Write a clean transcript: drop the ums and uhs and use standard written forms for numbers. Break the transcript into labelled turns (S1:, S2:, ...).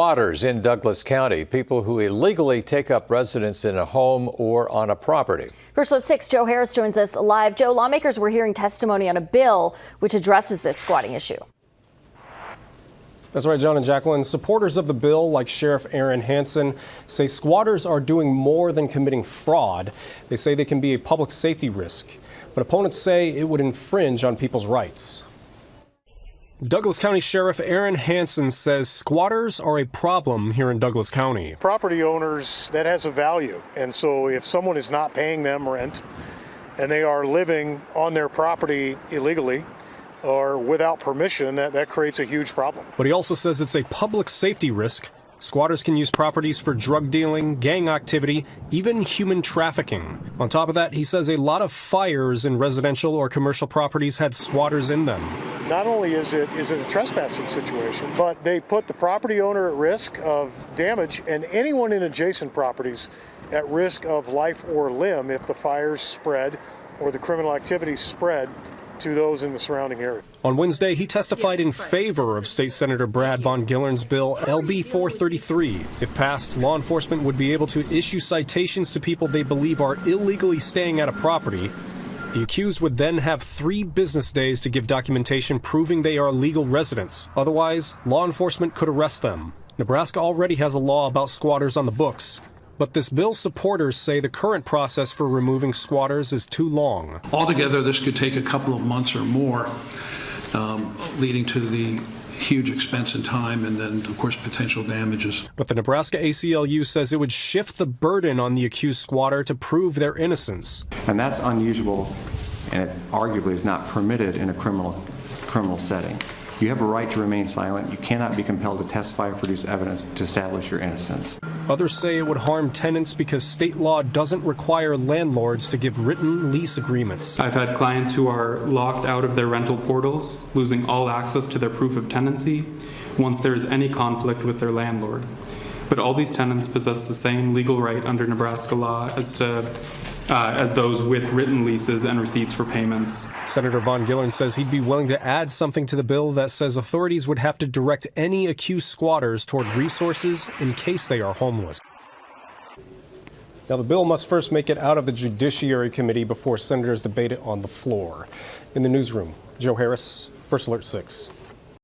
S1: Squatters in Douglas County, people who illegally take up residence in a home or on a property.
S2: First Alert 6, Joe Harris joins us live. Joe, lawmakers were hearing testimony on a bill which addresses this squatting issue.
S3: That's right, John and Jacqueline. Supporters of the bill, like Sheriff Aaron Hanson, say squatters are doing more than committing fraud. They say they can be a public safety risk, but opponents say it would infringe on people's rights. Douglas County Sheriff Aaron Hanson says squatters are a problem here in Douglas County.
S4: Property owners, that has a value. And so if someone is not paying them rent and they are living on their property illegally or without permission, that creates a huge problem.
S3: But he also says it's a public safety risk. Squatters can use properties for drug dealing, gang activity, even human trafficking. On top of that, he says a lot of fires in residential or commercial properties had squatters in them.
S4: Not only is it a trespassing situation, but they put the property owner at risk of damage and anyone in adjacent properties at risk of life or limb if the fires spread or the criminal activities spread to those in the surrounding area.
S3: On Wednesday, he testified in favor of State Senator Brad Von Gillen's bill LB 433. If passed, law enforcement would be able to issue citations to people they believe are illegally staying at a property. The accused would then have 3 business days to give documentation proving they are legal residents. Otherwise, law enforcement could arrest them. Nebraska already has a law about squatters on the books. But this bill's supporters say the current process for removing squatters is too long.
S5: Altogether, this could take a couple of months or more, leading to the huge expense in time and then, of course, potential damages.
S3: But the Nebraska ACLU says it would shift the burden on the accused squatter to prove their innocence.
S6: And that's unusual, and it arguably is not permitted in a criminal setting. You have a right to remain silent. You cannot be compelled to testify or produce evidence to establish your innocence.
S3: Others say it would harm tenants because state law doesn't require landlords to give written lease agreements.
S7: I've had clients who are locked out of their rental portals, losing all access to their proof of tenancy once there is any conflict with their landlord. But all these tenants possess the same legal right under Nebraska law as those with written leases and receipts for payments.
S3: Senator Von Gillen says he'd be willing to add something to the bill that says authorities would have to direct any accused squatters toward resources in case they are homeless. Now, the bill must first make it out of the Judiciary Committee before senators debate it on the floor. In the newsroom, Joe Harris, First Alert 6.